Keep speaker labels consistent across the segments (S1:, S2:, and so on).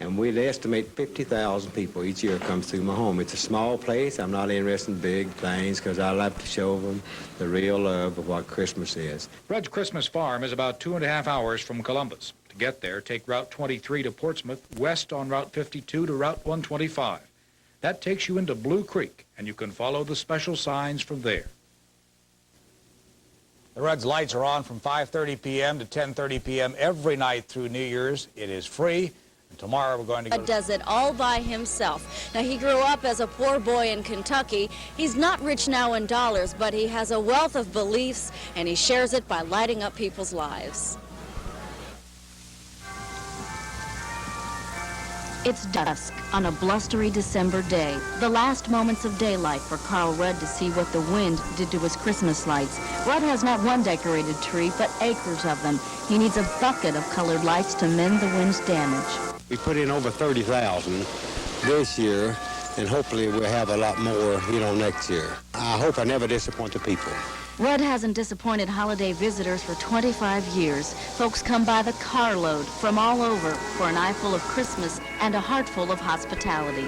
S1: And we'd estimate 50,000 people each year comes through my home. It's a small place. I'm not interested in big things because I like to show them the real love of what Christmas is.
S2: Rudd's Christmas Farm is about 2.5 hours from Columbus. To get there, take Route 23 to Portsmouth, west on Route 52 to Route 125. That takes you into Blue Creek, and you can follow the special signs from there. The Rudd's lights are on from 5:30 p.m. to 10:30 p.m. every night through New Year's. It is free. And tomorrow we're going to go.
S3: Does it all by himself. Now, he grew up as a poor boy in Kentucky. He's not rich now in dollars, but he has a wealth of beliefs, and he shares it by lighting up people's lives. It's dusk on a blustery December day, the last moments of daylight for Carl Rudd to see what the wind did to his Christmas lights. Rudd has not one decorated tree, but acres of them. He needs a bucket of colored lights to mend the wind's damage.
S1: We put in over 30,000 this year, and hopefully we'll have a lot more, next year. I hope I never disappoint the people.
S3: Rudd hasn't disappointed holiday visitors for 25 years. Folks come by the carload from all over for an eye full of Christmas and a heart full of hospitality.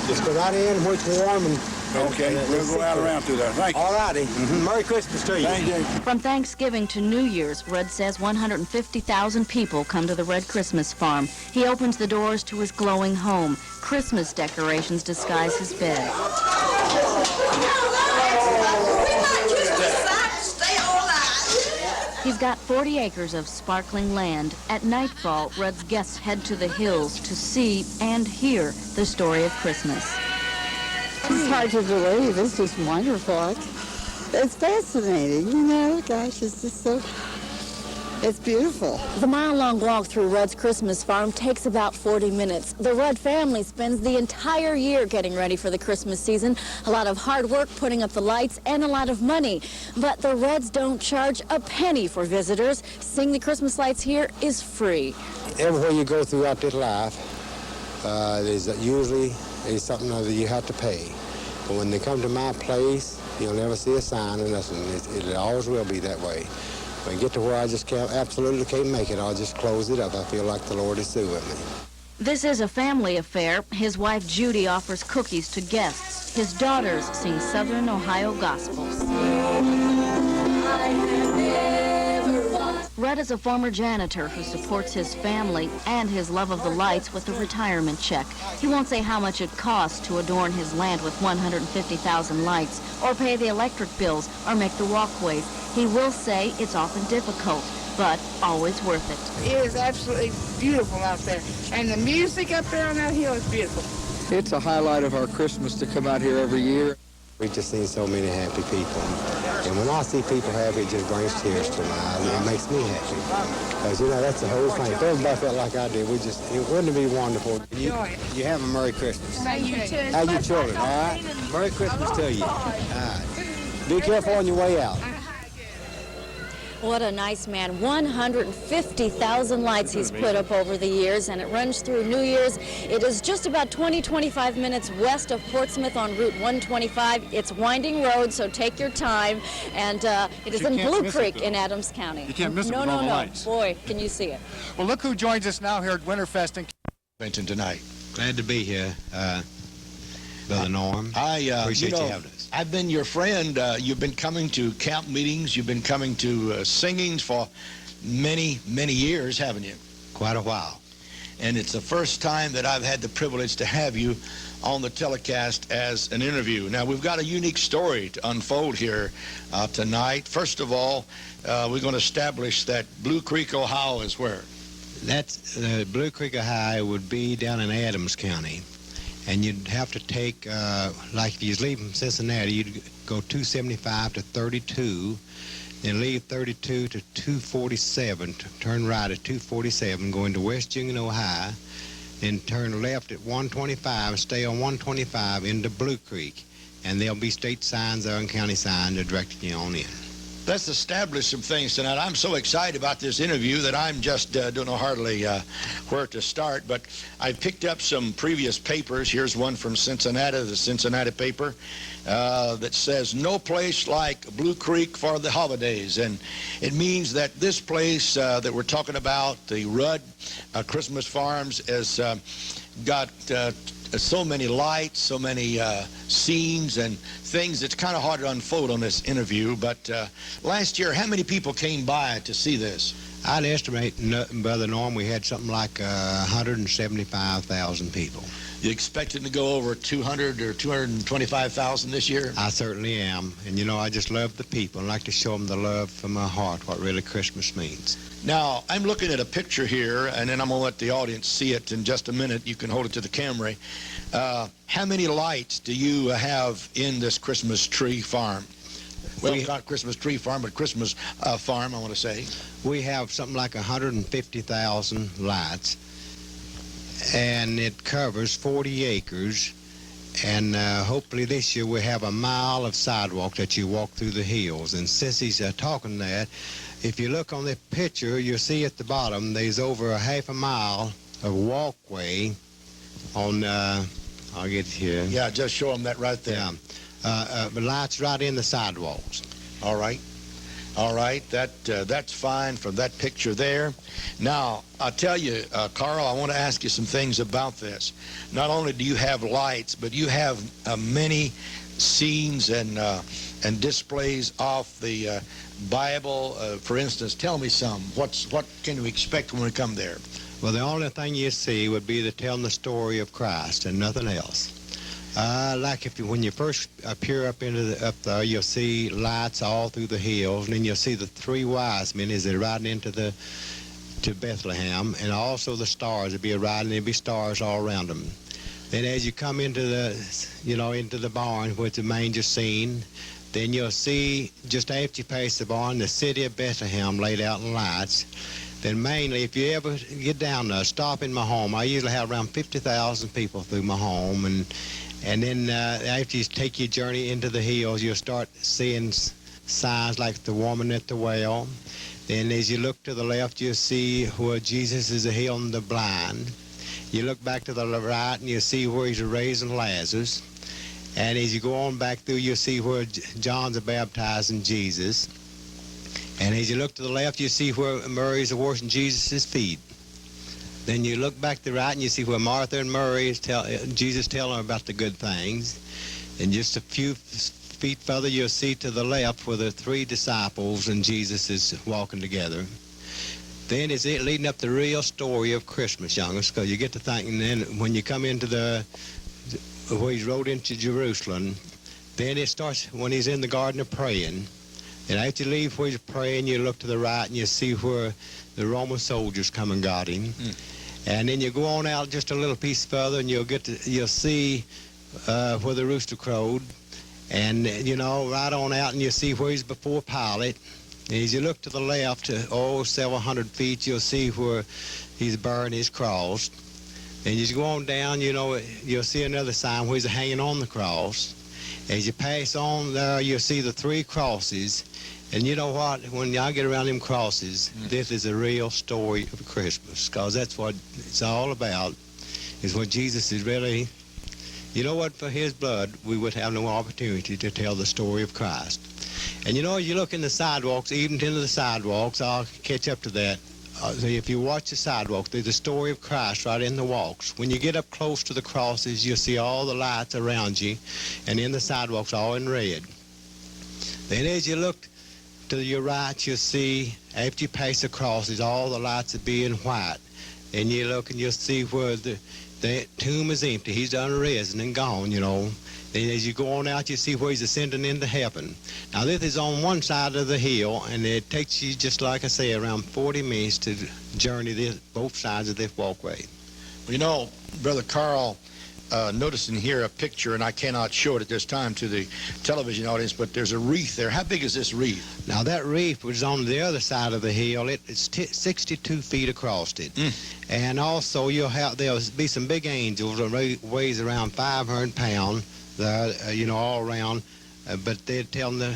S1: Just go right in, wait for warm, and...
S4: Okay, we'll go out around through there. Thank you.
S1: All righty. Merry Christmas to you.
S4: Thank you.
S3: From Thanksgiving to New Year's, Rudd says 150,000 people come to the Red Christmas Farm. He opens the doors to his glowing home. Christmas decorations disguise his bed. He's got 40 acres of sparkling land. At nightfall, Rudd's guests head to the hills to see and hear the story of Christmas.
S5: It's hard to believe. It's just wonderful. It's fascinating, Gosh, it's just so... It's beautiful.
S3: The mile-long walk through Rudd's Christmas Farm takes about 40 minutes. The Rudd family spends the entire year getting ready for the Christmas season. A lot of hard work putting up the lights and a lot of money. But the Rudds don't charge a penny for visitors. Seeing the Christmas lights here is free.
S1: Everywhere you go throughout this life, there's usually something that you have to pay. But when they come to my place, you'll never see a sign or nothing. It always will be that way. When I get to where I just absolutely can't make it, I'll just close it up. I feel like the Lord is through with me.
S3: This is a family affair. His wife, Judy, offers cookies to guests. His daughters sing Southern Ohio gospels. Rudd is a former janitor who supports his family and his love of the lights with a retirement check. He won't say how much it costs to adorn his land with 150,000 lights, or pay the electric bills, or make the walkways. He will say it's often difficult, but always worth it.
S6: It is absolutely beautiful out there. And the music up there on that hill is beautiful.
S7: It's a highlight of our Christmas to come out here every year.
S1: We've just seen so many happy people. And when I see people happy, it just brings tears to my eyes. It makes me happy. Because, that's the whole thing. If everybody felt like I did, wouldn't it be wonderful? You have a Merry Christmas.
S6: Thank you, too.
S1: How you children, all right? Merry Christmas to you. All right. Be careful on your way out.
S3: What a nice man. 150,000 lights he's put up over the years, and it runs through New Year's. It is just about 20-25 minutes west of Portsmouth on Route 125. It's winding road, so take your time. And it is in Blue Creek in Adams County.
S7: You can't miss it with all the lights.
S3: Boy, can you see it.
S7: Well, look who joins us now here at Winterfest in
S4: Mention tonight.
S1: Glad to be here, Brother Norm. Appreciate you having us.
S4: I've been your friend. You've been coming to camp meetings. You've been coming to singings for many, many years, haven't you?
S1: Quite a while.
S4: And it's the first time that I've had the privilege to have you on the telecast as an interview. Now, we've got a unique story to unfold here tonight. First of all, we're going to establish that Blue Creek, Ohio is where?
S1: That's Blue Creek, Ohio would be down in Adams County. And you'd have to take, like if you was leaving from Cincinnati, you'd go 275 to 32, then leave 32 to 247, turn right at 247, go into West Union, Ohio, then turn left at 125, stay on 125 into Blue Creek, and there'll be state signs there and county signs that direct you on in.
S4: Let's establish some things tonight. I'm so excited about this interview that I'm just don't know hardly where to start, but I picked up some previous papers. Here's one from Cincinnati, the Cincinnati paper, that says, "No place like Blue Creek for the holidays." And it means that this place that we're talking about, the Rudd Christmas Farms, has got so many lights, so many scenes and things. It's kind of hard to unfold on this interview, but last year, how many people came by to see this?
S1: I'd estimate, Brother Norm, we had something like 175,000 people.
S4: You expecting to go over 200 or 225,000 this year?
S1: I certainly am. And, you know, I just love the people and like to show them the love from my heart, what really Christmas means.
S4: Now, I'm looking at a picture here, and then I'm going to let the audience see it in just a minute. You can hold it to the camera. How many lights do you have in this Christmas tree farm? Well, not Christmas tree farm, but Christmas farm, I want to say.
S1: We have something like 150,000 lights, and it covers 40 acres. And hopefully this year we have a mile of sidewalk that you walk through the hills. And since he's talking that, if you look on the picture, you'll see at the bottom there's over a half a mile of walkway on, I'll get here.
S4: Yeah, just show them that right there.
S1: Yeah. Lights right in the sidewalks.
S4: All right. All right. That's fine from that picture there. Now, I'll tell you, Carl, I want to ask you some things about this. Not only do you have lights, but you have many scenes and displays off the Bible. For instance, tell me some. What can we expect when we come there?
S1: Well, the only thing you see would be the telling the story of Christ and nothing else. Like when you first appear up there, you'll see lights all through the hills, and then you'll see the three wise men as they're riding into to Bethlehem, and also the stars. There'll be stars all around them. Then as you come into the barn with the manger scene, then you'll see just after you pass the barn, the city of Bethlehem laid out in lights. Then mainly, if you ever get down there, stop in my home. I usually have around 50,000 people through my home, and then after you take your journey into the hills, you'll start seeing signs like the woman at the well. Then as you look to the left, you'll see where Jesus is healing the blind. You look back to the right, and you'll see where he's raising Lazarus. And as you go on back through, you'll see where John's baptizing Jesus. And as you look to the left, you see where Mary's washing Jesus' feet. Then you look back to the right, and you see where Martha and Mary is Jesus telling her about the good things. And just a few feet further, you'll see to the left where the three disciples and Jesus is walking together. Then it's leading up the real story of Christmas, youngest, because you get to thinking then when you come into where he's rode into Jerusalem, then it starts when he's in the garden of praying. And after you leave where he's praying, you look to the right and you see where the Roman soldiers come and got him. And then you go on out just a little piece further, and you'll see where the rooster crowed. And right on out, and you see where he's before Pilate. And as you look to the left, several hundred feet, you'll see where he's bearing his cross. And as you go on down, you'll see another sign where he's hanging on the cross. As you pass on there, you'll see the three crosses. And you know what? When y'all get around them crosses, this is a real story of Christmas, because that's what it's all about, is when Jesus is really, you know what, for his blood, we would have no opportunity to tell the story of Christ. And you look in the sidewalks, even into the sidewalks, I'll catch up to that. If you watch the sidewalks, there's a story of Christ right in the walks. When you get up close to the crosses, you'll see all the lights around you, and in the sidewalks, all in red. Then as you look to your right, you'll see, after you pass the crosses, all the lights will be in white. And you look and you'll see where the tomb is empty. He's done risen and gone, Then as you go on out, you see where he's ascending into heaven. Now, this is on one side of the hill, and it takes you, just like I say, around 40 minutes to journey both sides of this walkway.
S4: Well, Brother Carl, noticing here a picture, and I cannot show it at this time to the television audience, but there's a wreath there. How big is this wreath?
S1: Now, that wreath was on the other side of the hill. It's 62 feet across it. And also, there'll be some big angels that weighs around 500 pounds. All around, but they're telling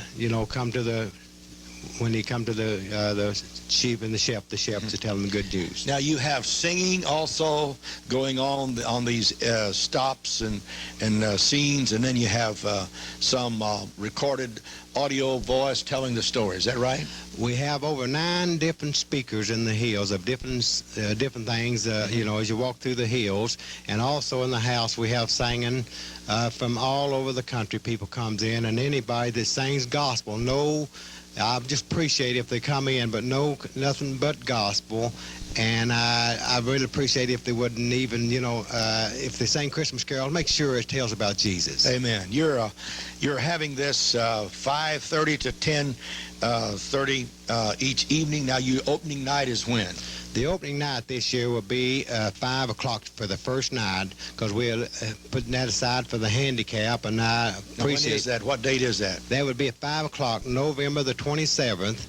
S1: come to when they come to the sheep and the shepherds to tell them the good news.
S4: Now you have singing also going on these stops and scenes, and then you have some recorded audio voice telling the story. Is that right?
S1: We have over 9 different speakers in the hills of different things, you know, as you walk through the hills. And also in the house we have singing from all over the country. People comes in, and anybody that sings gospel, I just appreciate if they come in, but nothing but gospel. And I really appreciate if they wouldn't even, you know, if they sing Christmas carols, make sure it tells about Jesus.
S4: Amen. You're having this 5:30 to 10:30 each evening. Now, your opening night is when?
S1: The opening night this year will be 5 o'clock for the first night, because we're putting that aside for the handicap, and I appreciate...
S4: When is that? What date is that?
S1: That would be at 5 o'clock, November the 27th,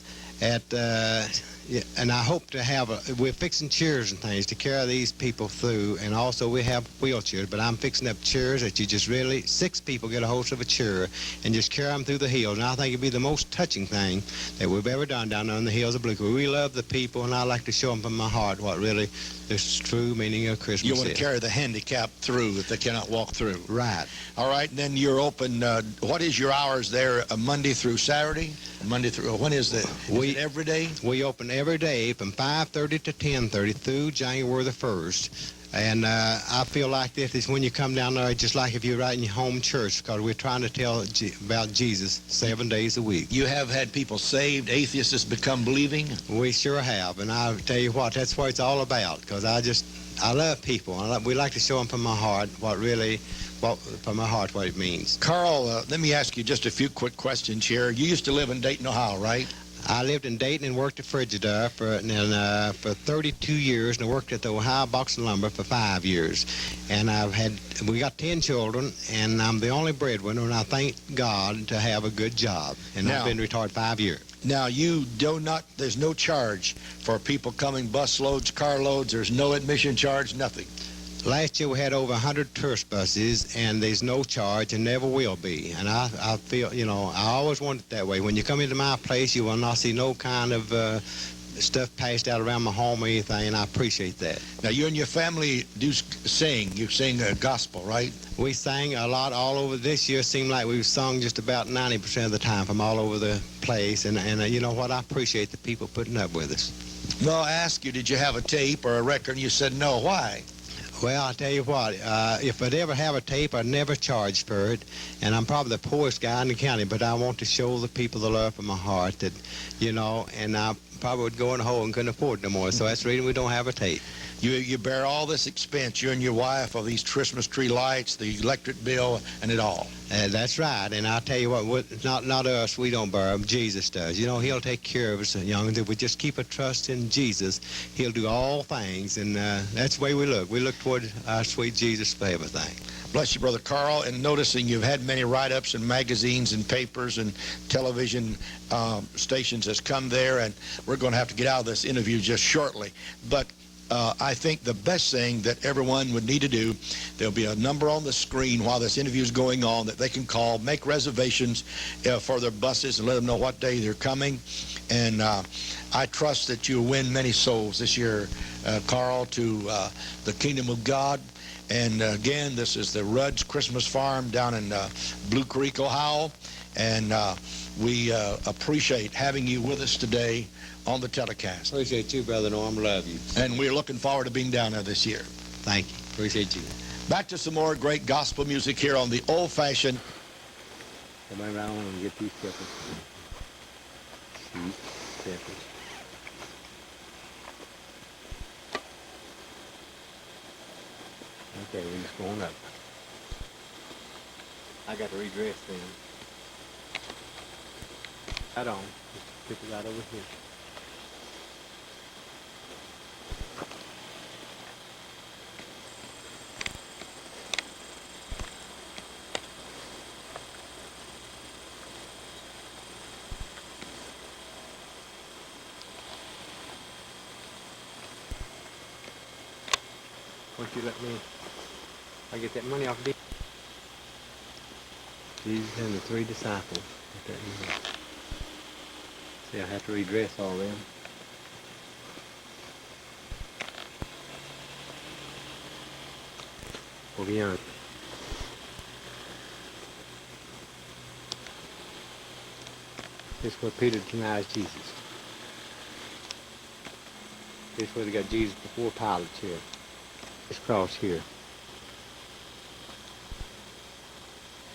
S1: and I hope to have we're fixing chairs and things to carry these people through, and also we have wheelchairs, but I'm fixing up chairs that you just really, 6 people get a hold of a chair and just carry them through the hills. And I think it'd be the most touching thing that we've ever done down there in the hills of Blue Creek. We love the people, and I like to show them from my heart what really this true meaning of Christmas is.
S4: You want to carry the handicap through if they cannot walk through.
S1: Right.
S4: All right, and then you're open, what is your hours there, Monday through Saturday? Monday through, when is it every day?
S1: We open every day from 5:30 to 10:30 through January the 1st. And I feel like this is when you come down there, just like if you're right in your home church, because we're trying to tell about Jesus 7 days a week.
S4: You have had people saved, atheists become believing?
S1: We sure have, and I'll tell you what, that's what it's all about, because I love people. We like to show them from my heart what it means.
S4: Carl, let me ask you just a few quick questions here. You used to live in Dayton, Ohio, right?
S1: I lived in Dayton and worked at Frigidaire for 32 years, and I worked at the Ohio Box and Lumber for 5 years. And we got 10 children, and I'm the only breadwinner, and I thank God to have a good job. And I've been retired 5 years.
S4: Now, there's no charge for people coming, bus loads, car loads, there's no admission charge, nothing.
S1: Last year we had over 100 tourist buses, and there's no charge and never will be. And I feel, you know, I always want it that way. When you come into my place, you will not see no kind of stuff passed out around my home or anything, and I appreciate that.
S4: Now, you and your family do sing. You sing gospel, right?
S1: We sang a lot all over. This year seemed like we've sung just about 90% of the time from all over the place. And you know what? I appreciate the people putting up with us.
S4: Well, I asked you, did you have a tape or a record? And you said no. Why?
S1: Well, I'll tell you what, if I'd ever have a tape, I'd never charge for it. And I'm probably the poorest guy in the county, but I want to show the people the love from my heart that, you know, and I probably would go in a hole and couldn't afford no more. So that's the reason we don't have a tape.
S4: You bear all this expense, you and your wife, of these Christmas tree lights, the electric bill, and it all.
S1: That's right. And I'll tell you what, not us, we don't bear them. Jesus does. You know, he'll take care of us, young. If we just keep a trust in Jesus, he'll do all things. And that's the way we look. We look toward our sweet Jesus for everything.
S4: Bless you, Brother Carl. And noticing you've had many write-ups in magazines and papers and television stations has come there, and we're going to have to get out of this interview just shortly. But I think the best thing that everyone would need to do, there'll be a number on the screen while this interview is going on that they can call, make reservations for their buses, and let them know what day they're coming. And I trust that you'll win many souls this year, Carl, to the kingdom of God. And again, this is the Rudd's Christmas Farm down in Blue Creek, Ohio. And we appreciate having you with us today on the telecast.
S1: Appreciate you, Brother Norm. Love you.
S4: And we're looking forward to being down there this year.
S1: Thank you. Appreciate you.
S4: Back to some more great gospel music here on the old-fashioned.
S1: Come around and get these peppers. Sweet peppers. Okay, we're just going up. I got to redress them. Right on. Just pick it right over here. Won't you let me, I get that money off of Jesus and the 3 disciples. Yeah, I have to redress all them. Over here. This is where Peter denies Jesus. This is where they got Jesus before Pilate here. This cross here.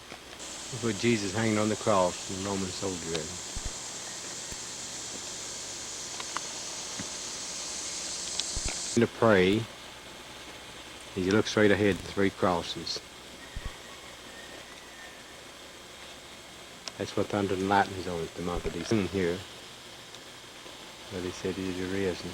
S1: This is where Jesus hanging on the cross and the Roman soldier at him. To pray, as you look straight ahead, the three crosses. That's what thunder and lightning is on the month of December here. But he said he is risen.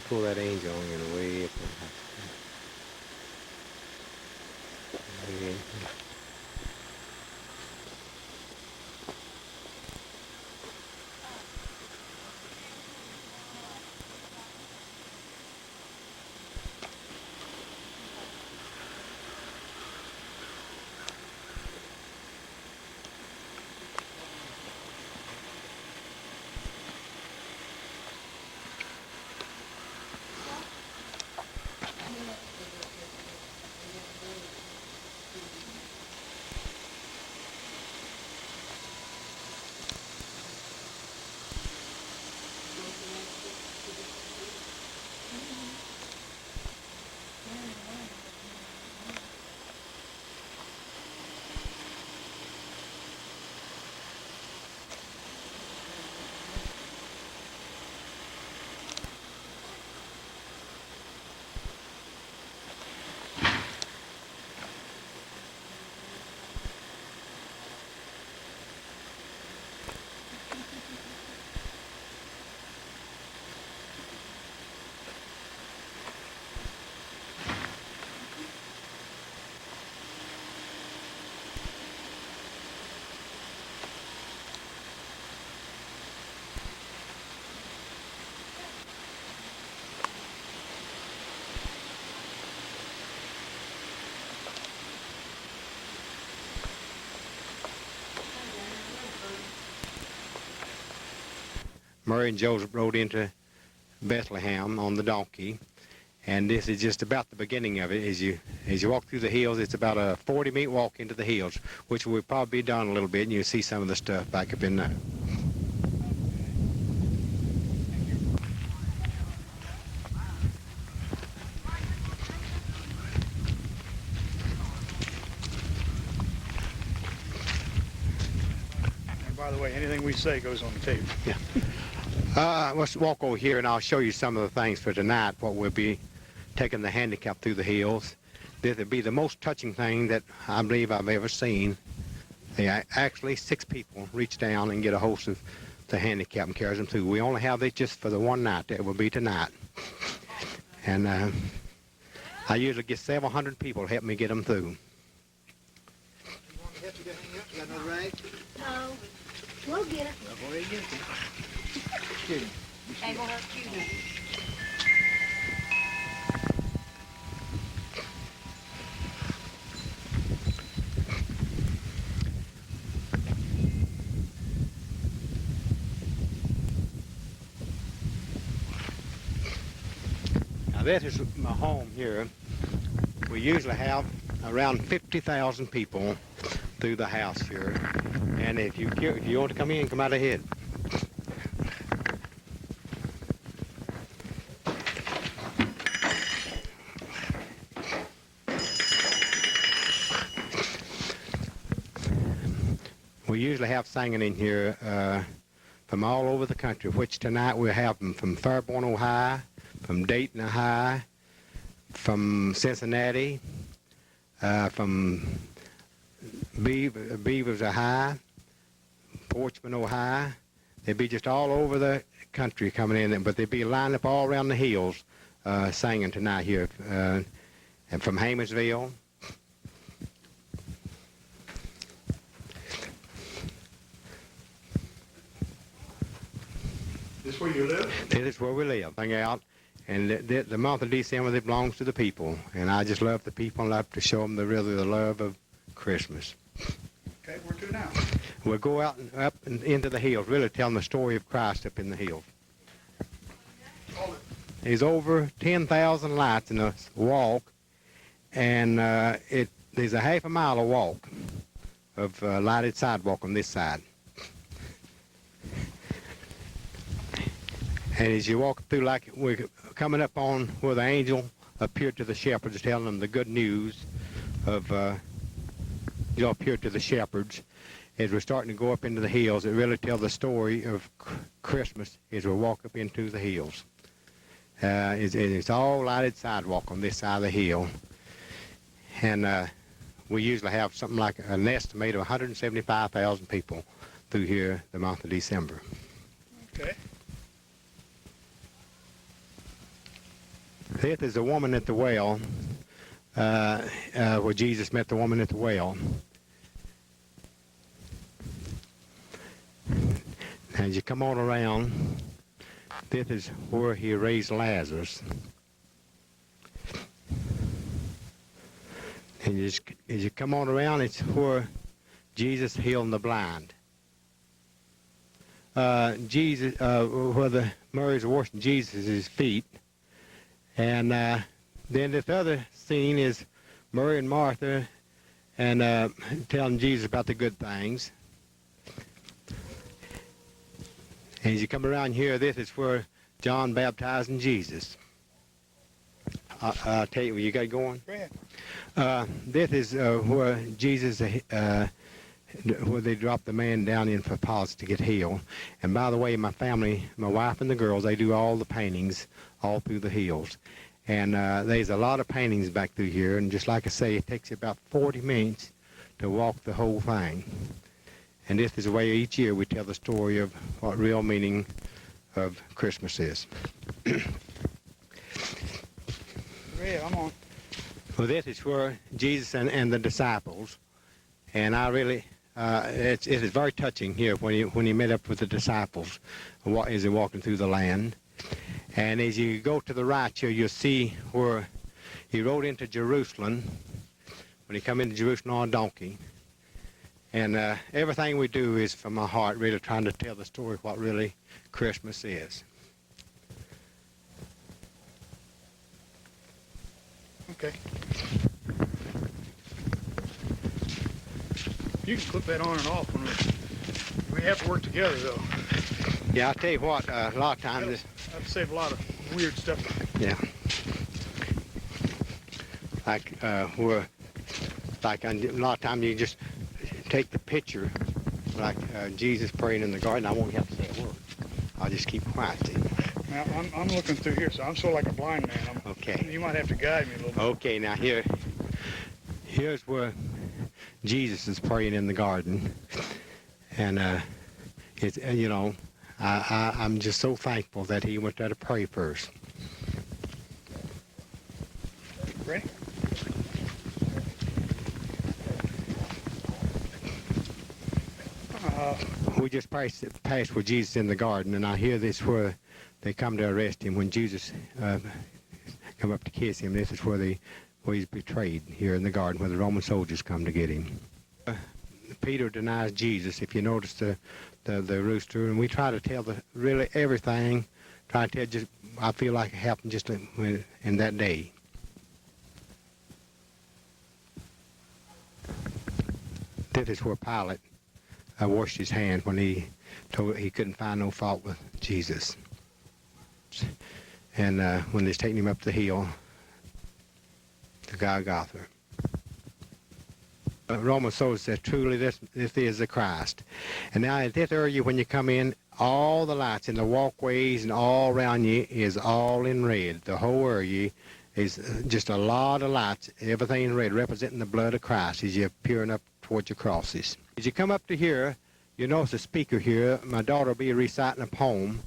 S1: Pull that angel in way up there. Mary and Joseph rode into Bethlehem on the donkey, and this is just about the beginning of it. As you walk through the hills, it's about a 40-minute walk into the hills, which will probably be done a little bit, and you'll see some of the stuff back up in there.
S8: And by the way, anything we say goes on the tape.
S1: Yeah. Let's walk over here and I'll show you some of the things for tonight, what we'll be taking the handicap through the hills. This would be the most touching thing that I believe I've ever seen. Actually, 6 people reach down and get a hold of the handicap and carries them through. We only have this just for the one night. That will be tonight. And I usually get several hundred people to help me get them through.
S9: You want to help you get hang up? You got no rag?
S10: No. We'll get it.
S9: I'll go ahead and get it.
S10: Ain't gonna hurt you none.
S1: Now this is my home here. We usually have around 50,000 people through the house here. And if you want to come in, come out ahead. We usually have singing in here from all over the country, which tonight we'll have them from Fairborn, Ohio, from Dayton, Ohio, from Cincinnati, from Beavers, Ohio, Portsmouth, Ohio. They'd be just all over the country coming in, but they'd be lined up all around the hills singing tonight here, and from Hammersville.
S8: This where you live?
S1: This is where we live. Hang out And the month of December, it belongs to the people. And I just love the people and love to show them really the love of Christmas.
S8: Okay, where to now?
S1: We'll go out and up and into the hills, really telling the story of Christ up in the hills. There's over 10,000 lights in the walk, and there's a half a mile of walk of lighted sidewalk on this side. And as you walk through, like we're coming up on where the angel appeared to the shepherds, telling them the good news of, appeared to the shepherds. As we're starting to go up into the hills, it really tells the story of Christmas as we walk up into the hills. It's all lighted sidewalk on this side of the hill. And we usually have something like an estimate of 175,000 people through here the month of December.
S8: Okay.
S1: Fifth is the woman at the well, where Jesus met the woman at the well. As you come on around, this is where he raised Lazarus. And as you come on around, it's where Jesus healed the blind. Where the Mary's washing Jesus' feet. And then this other scene is Mary and Martha and telling Jesus about the good things. And as you come around here, this is where John baptizing Jesus. I'll tell you where you got going.
S8: Go ahead.
S1: This is where Jesus, where they dropped the man down in for palsy to get healed. And by the way, my family, my wife and the girls, they do all the paintings all through the hills. And there's a lot of paintings back through here. And just like I say, it takes you about 40 minutes to walk the whole thing. And this is the way each year we tell the story of what real meaning of Christmas is.
S8: Yeah, I'm on.
S1: Well, this is where Jesus and the disciples, and I really, it is very touching here when he met up with the disciples as they're walking through the land. And as you go to the right here, you'll see where he rode into Jerusalem, when he come into Jerusalem on a donkey. And everything we do is from my heart, really trying to tell the story of what really Christmas is.
S8: Okay. You can clip that on and off when we have to work together, though.
S1: Yeah, I'll tell you what, a lot of times...
S8: That'd save a lot of weird stuff.
S1: Yeah. Like, a lot of times you just take the picture, like Jesus praying in the garden. I won't have to say a word. I'll just keep quiet. See?
S8: Now, I'm looking through here, so I'm sort of like a blind man.
S1: Okay.
S8: You might have to guide me a little bit.
S1: Okay, now here's where Jesus is praying in the garden. And, it's, you know, I'm just so thankful that he went there to pray first.
S8: Ready?
S1: We just passed where Jesus in the garden, and I hear this where they come to arrest him when Jesus come up to kiss him. This is where he's betrayed here in the garden, where the Roman soldiers come to get him. Peter denies Jesus. If you notice the rooster, and we try to tell really everything. Try to tell just I feel like it happened just in that day. This is where Pilate washed his hands when he told he couldn't find no fault with Jesus. And when they're taking him up the hill to Golgotha. Roman soldiers said, truly this is the Christ. And now at this area when you come in, all the lights in the walkways and all around you is all in red. The whole area is just a lot of lights, everything in red, representing the blood of Christ as you're peering up towards your crosses. As you come up to here, you notice a speaker here. My daughter will be reciting a poem.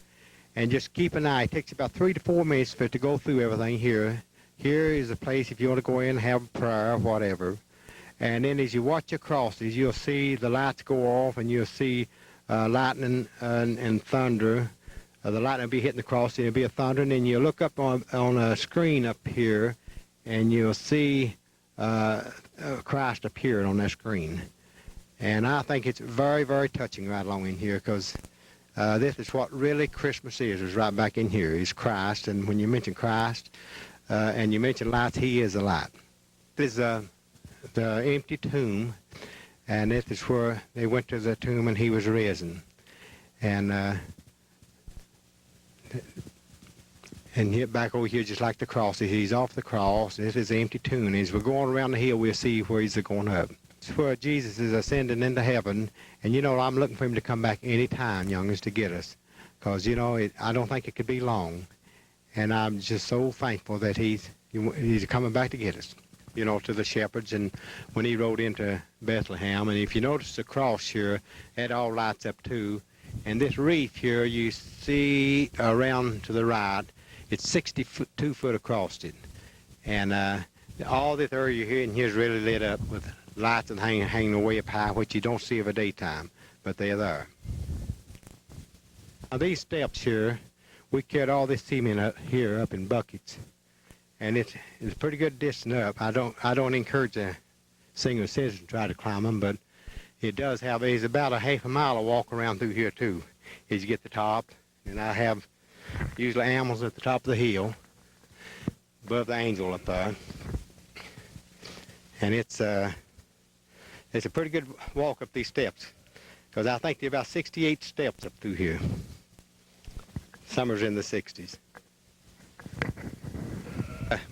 S1: And just keep an eye. It takes about 3 to 4 minutes for it to go through everything here. Here is a place if you want to go in and have a prayer or whatever. And then as you watch your crosses, you'll see the lights go off and you'll see lightning and thunder the lightning will be hitting the cross, and it'll be a thundering, and you'll look up on a screen up here, and you'll see Christ appearing on that screen. And I think it's very, very touching right along in here, because this is what really Christmas is right back in here, is Christ. And when you mention Christ and you mention lights, he is a light. This is the empty tomb, and this is where they went to the tomb and he was risen. And here, back over here, just like the cross, he's off the cross. This is the empty tomb. As we're going around the hill, we'll see where he's going up. It's where Jesus is ascending into heaven. And, you know, I'm looking for him to come back any time, youngins, to get us. Because, you know, I don't think it could be long. And I'm just so thankful that he's coming back to get us, you know, to the shepherds. And when he rode into Bethlehem, and if you notice the cross here, that all lights up too. And this wreath here you see around to the right, it's 62 foot across it. And all this area here and here is really lit up with lights and hanging way up high, which you don't see of a daytime, but they're there. Now these steps here, we carried all this cement up here up in buckets. And it's a pretty good distance up. I don't encourage a single citizen to try to climb them, but it does have, it's about a half a mile of walk around through here too, as you get to the top. And I have usually animals at the top of the hill, above the angel up there. And it's a pretty good walk up these steps, because I think there are about 68 steps up through here. Summer's in the 60s.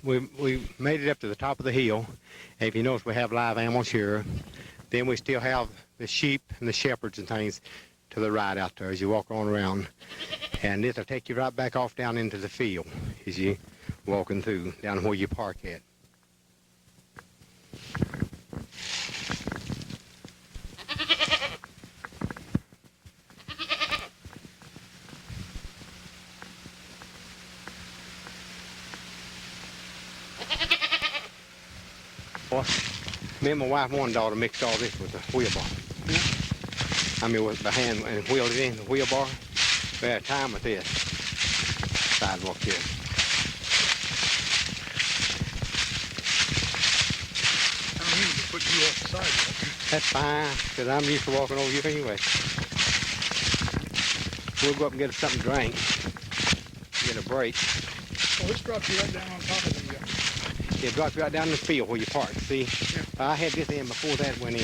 S1: We made it up to the top of the hill. And if you notice, we have live animals here. Then we still have the sheep and the shepherds and things to the right out there as you walk on around. And this will take you right back off down into the field as you walking through down where you park at. Well, me and my wife and one daughter mixed all this with the wheelbarrow. I mean, with the hand and wheeled it in the wheelbarrow. We had time with this sidewalk here.
S8: I don't need to put you off the sidewalk.
S1: That's fine, because I'm used to walking over here anyway. We'll go up and get us something to drink, get a break.
S8: Well, this drops you right down on top of the...
S1: It drops you right down in the field where you park, see?
S8: Yeah.
S1: I had this in before that went in.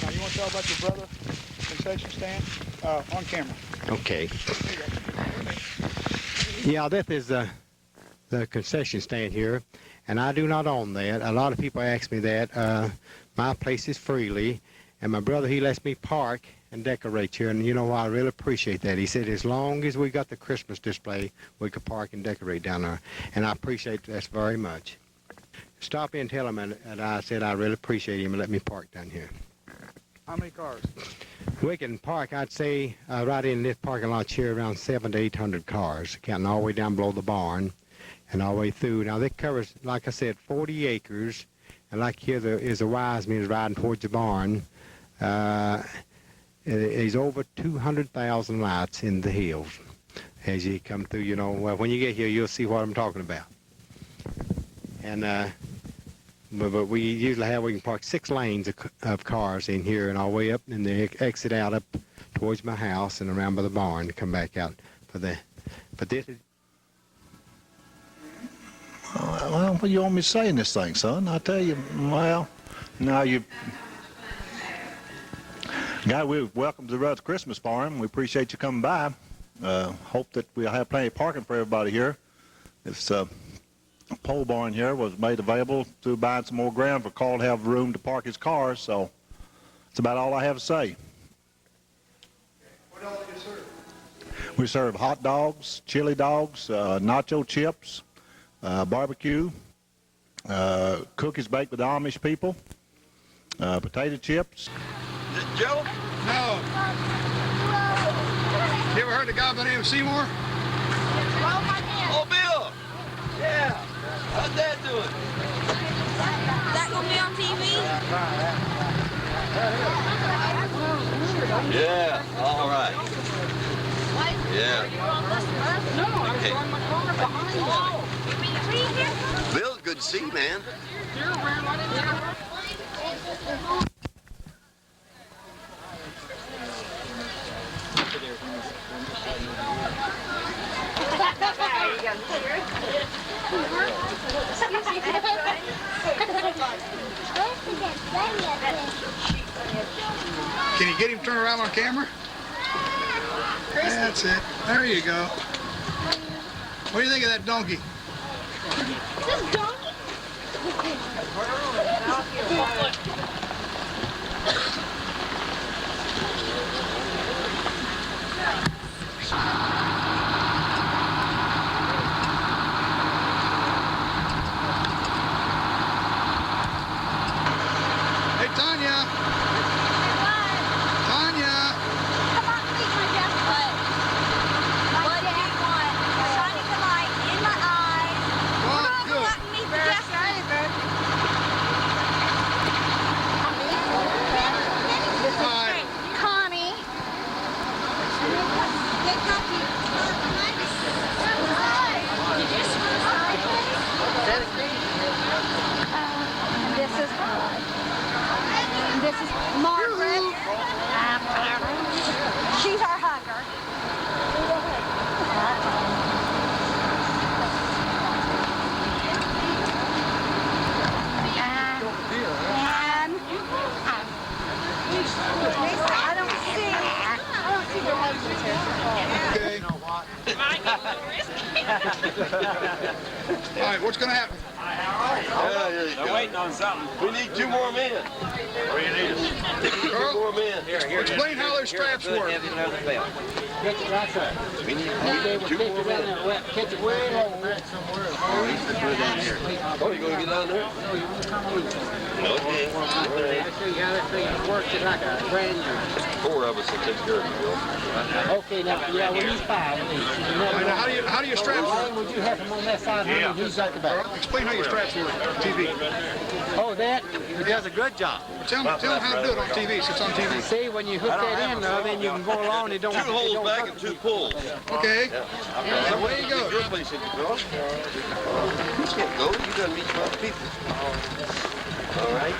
S8: Now, you want to tell about your brother concession stand? On camera.
S1: Okay. Yeah, this is the concession stand here, and I do not own that. A lot of people ask me that. My place is freely, and my brother, he lets me park and decorate here, and you know, I really appreciate that. He said as long as we got the Christmas display, we could park and decorate down there, and I appreciate that very much. Stop in and tell him that I said I really appreciate him and let me park down here.
S8: How many cars?
S1: We can park, I'd say, right in this parking lot here, around 700 to 800 cars, counting all the way down below the barn and all the way through. Now, that covers, like I said, 40 acres, and like here is a wise man riding towards the barn. There's over 200,000 lights in the hills as you come through. You know, when you get here, you'll see what I'm talking about. And but we usually we can park 6 lanes of cars in here and all the way up, and they exit out up towards my house and around by the barn to come back out for the. But this is.
S9: Well, what do you want me to say in this thing, son? I tell you, well, now you. Guy, we welcome to the Rudd's Christmas Farm. We appreciate you coming by. Hope that we'll have plenty of parking for everybody here. This pole barn here was made available to buying some more ground for Carl to have room to park his cars, so that's about all I have to say.
S8: What else do you serve?
S9: We serve hot dogs, chili dogs, nacho chips, barbecue, cookies baked with the Amish people, potato chips.
S8: Is it Joe? No. You ever heard of a guy by the name of Seymour?
S11: Oh, Bill! Yeah. How's that doing?
S10: Is that gonna be on TV?
S11: Yeah, all right. Yeah. Hey. Bill, good to see you, man.
S8: Can you get him turned around on camera? That's it. There you go. What do you think of that donkey?
S10: This donkey?
S8: Hey, Tanya. Tanya.
S10: Come on, meet my Jeff. What do you want? Shining the light in my eyes.
S8: Oh,
S10: Come
S8: good.
S10: on, meet the Jeff.
S8: Hi.
S10: Connie. This is Margaret. She's our hugger. And I don't see the husbands here.
S8: Okay. All right, what's going to happen?
S11: They're waiting on something. We need 2 more men. Where you need us? 2 more men.
S8: Explain how those straps work.
S7: Catch it right there.
S11: We need 2 more men.
S7: Catch it way over there somewhere.
S11: Oh, you gonna get down there? Okay.
S7: I show you how this thing works. It's like a brand new.
S11: 4 of us will take care of you, Bill.
S7: Okay, now, yeah, we need 5 of these.
S8: Now, how do you strap work?
S7: Would you have them on that side and he's at the back?
S8: Explain how your straps work on TV.
S7: Oh, that? He does a good job.
S8: Tell them how to do it on TV, so it's on TV.
S7: See, when you hook that in, then you can go along and it don't...
S11: 2 holes back and 2 pulls.
S8: Okay. And away you go.
S11: Your place, did you go? You can't go. You done meet 12 people. All right.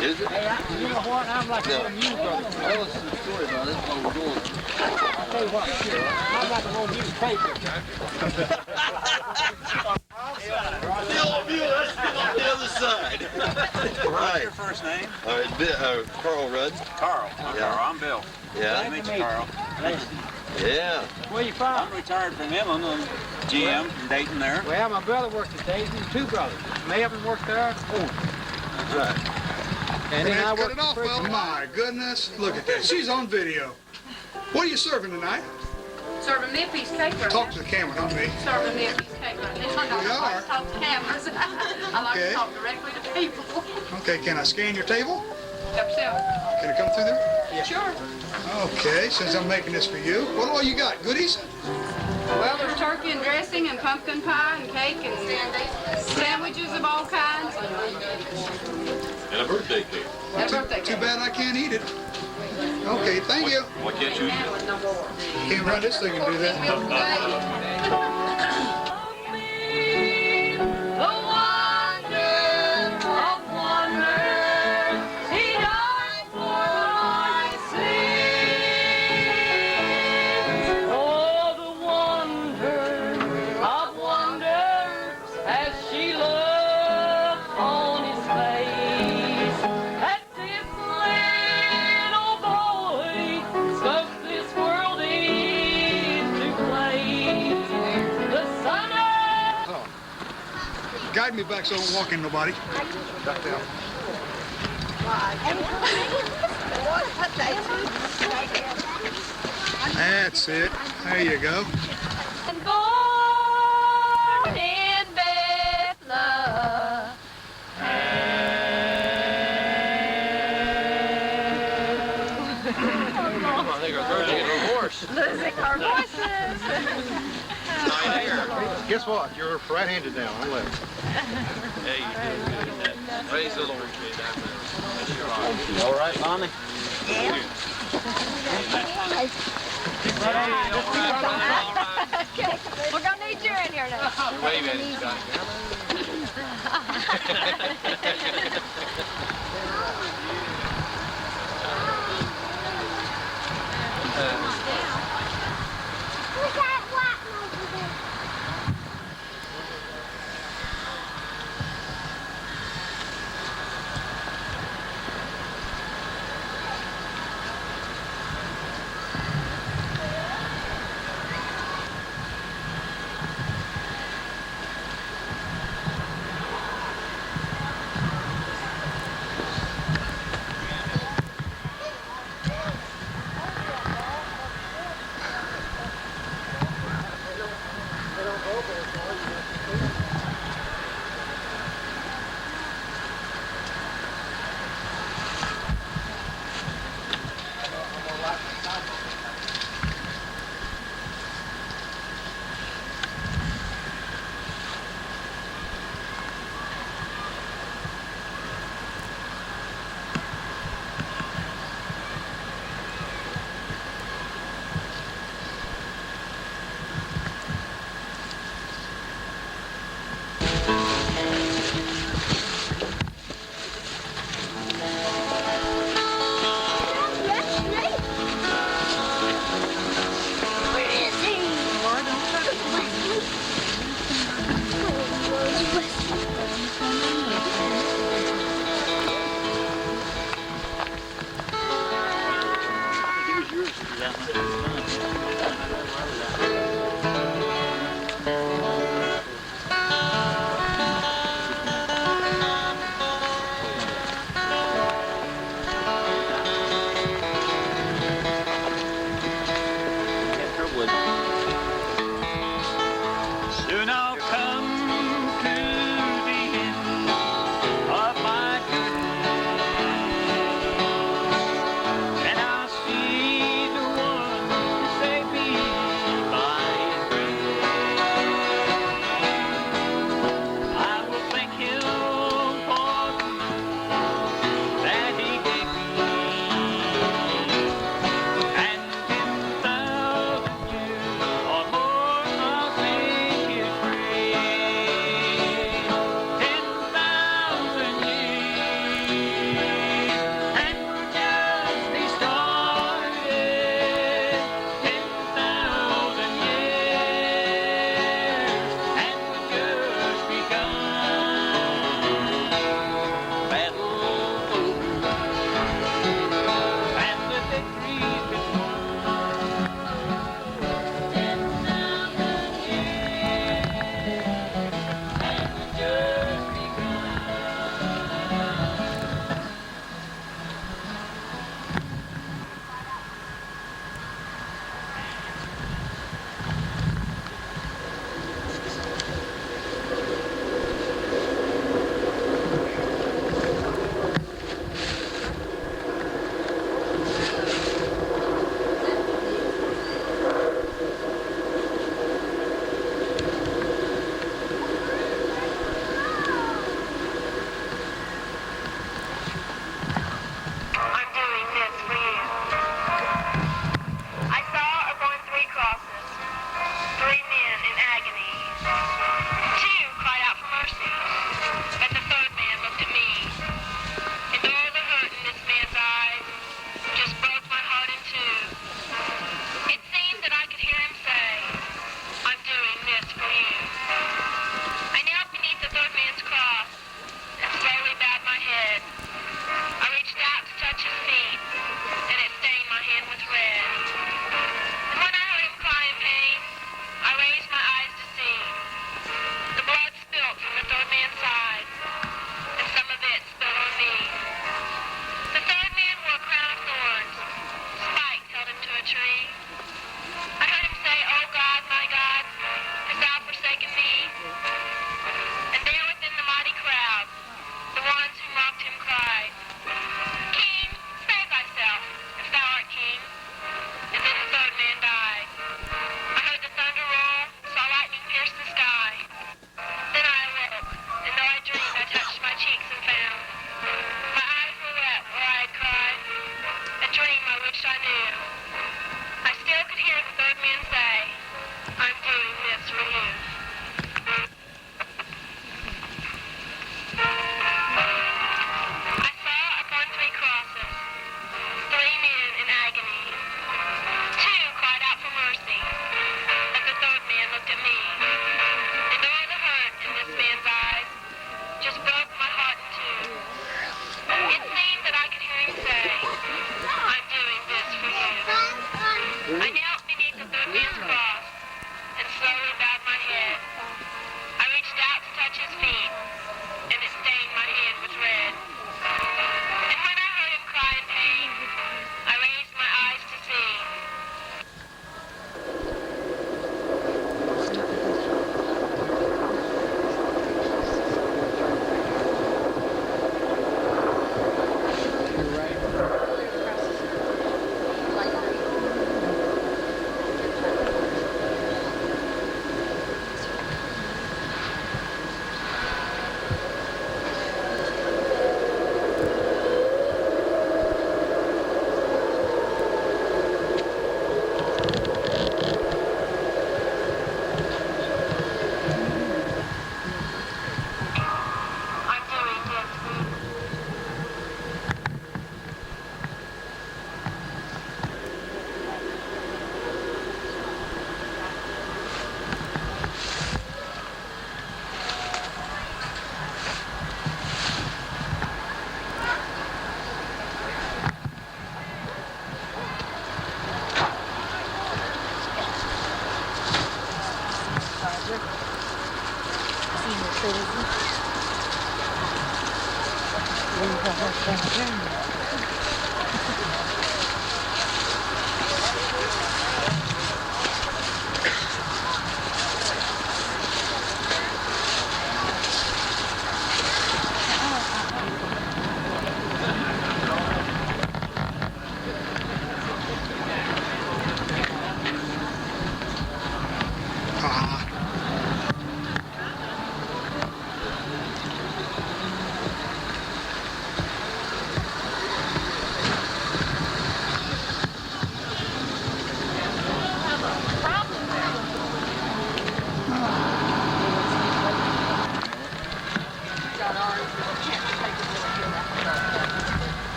S11: Is it?
S7: Hey, you know what? I'm like one of you, brother.
S11: Tell us some story about it while we're doing it.
S7: I'll tell you what, I'm like an old newspaper.
S11: The old view, let's get on the other side. Right.
S12: What's your first name?
S11: Carl Rudd.
S12: Carl.
S11: Yeah.
S12: Carl, I'm Bill.
S11: Yeah.
S12: Nice to meet you, Carl.
S11: Yeah.
S7: Where you from?
S12: I'm retired from Inland on GM from Dayton there.
S7: Well, my brother worked at Dayton, 2 brothers. Melvin worked there.
S11: Right.
S7: And then I
S8: Cut
S7: worked
S8: it off, well, my goodness. Look at that. She's on video. What are you serving tonight?
S13: Serving me a piece of cake right
S8: Talk to the camera, not me.
S13: Serving me a piece of cake right now. I don't like to talk to cameras. I like
S8: Okay.
S13: to talk directly to people.
S8: Okay, can I scan your table?
S13: Help yourself.
S8: Can it come through there?
S13: Yeah. Sure.
S8: Okay, since I'm making this for you. What all you got? Goodies?
S13: Well, there's turkey and dressing and pumpkin pie and cake and sandwiches of all kinds.
S11: And a birthday cake.
S13: And a birthday cake.
S8: Too bad I can't eat it. Okay, thank you.
S11: Why can't you eat it?
S8: Can't run this thing and do that. Guide me back so I don't walk in nobody. Back down. That's it. There you go.
S10: Born in Bethlehem.
S11: I think our birthday is a horse.
S10: Losing our voices.
S9: Guess what? You're right-handed now. I'm left.
S11: Hey, you did good at that. Praise the Lord.
S7: All right, Mommy?
S10: Yeah. Okay, we're gonna need you in here now.
S11: Wave at him, Johnny.
S10: Who's that white one over there?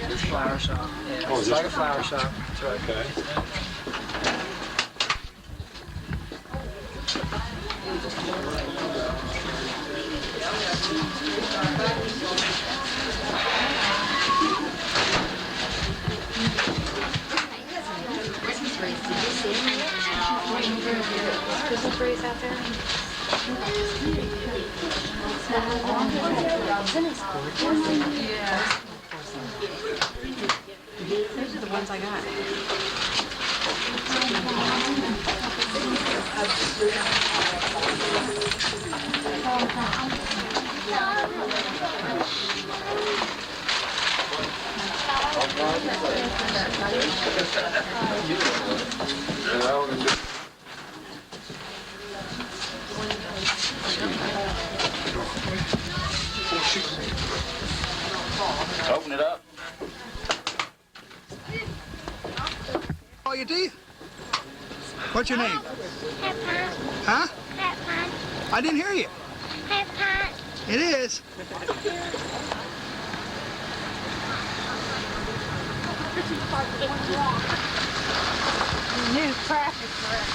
S14: It's a flower shop. Yeah, it's like a flower shop. That's right. Okay.
S10: Christmas trees. Did you see them? Christmas trees out there?
S13: Yeah. Those are the ones I got.
S12: Open it up.
S8: All your teeth? What's your name? Huh? I didn't hear you. It is.
S10: New traffic wreck.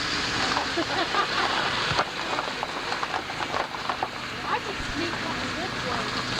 S10: I could sneak on this way.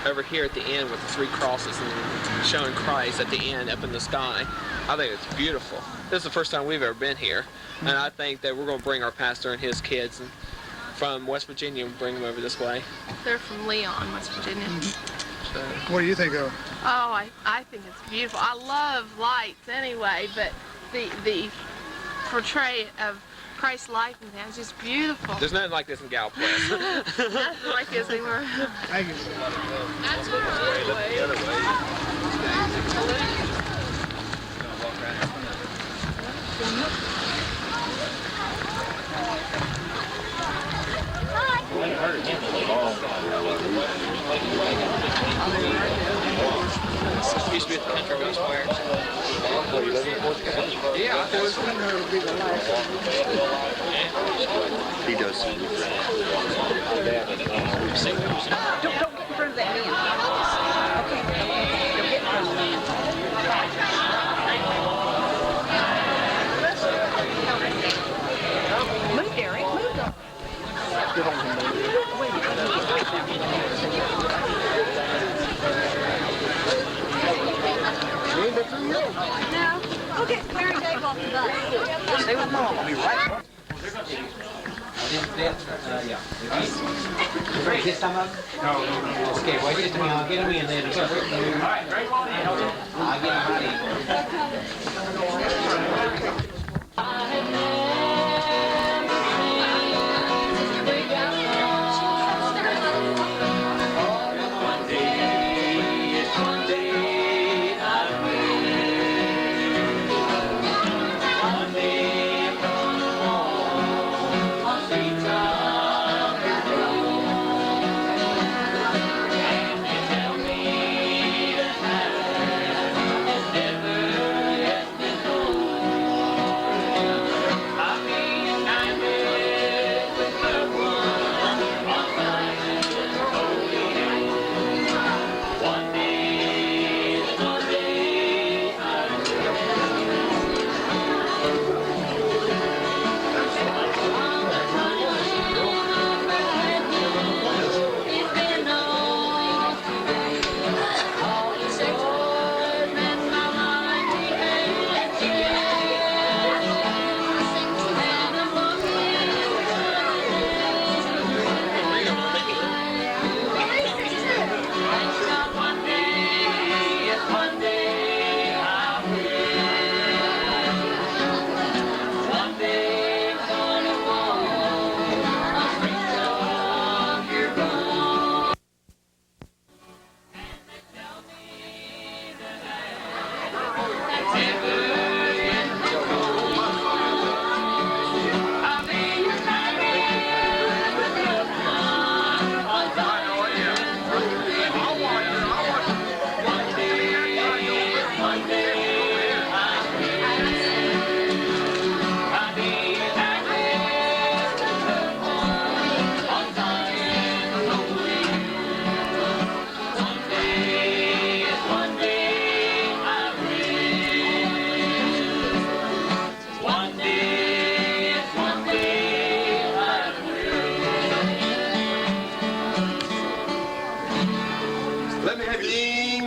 S15: over here at the end with the 3 crosses and showing Christ at the end up in the sky. I think it's beautiful. This is the first time we've ever been here, and I think that we're going to bring our pastor and his kids from West Virginia and bring them over this way.
S13: They're from Leon, West Virginia.
S15: So,
S8: what do you think of it?
S13: Oh, I think it's beautiful. I love lights anyway, but the portray of Christ's life and that is just beautiful.
S15: there's nothing like this in Galveston.
S13: Nothing like this anywhere.
S8: Thank you.
S13: That's all right.
S15: Used to be at the Country Ghost Fire. Oh, you live in Portugal? Yeah, I thought
S11: He does.
S10: Don't get in front of that man. Okay. Don't get in front of the man. Move, Derek. Move. No. We'll get Mary Dave off the bus.
S14: Stay with Mom. I'll be right back. This time up? No. Okay, wait just a minute. I'll get him in there. All right, great one. I'll get him right in.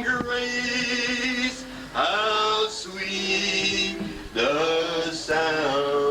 S11: Grace, how sweet the sound.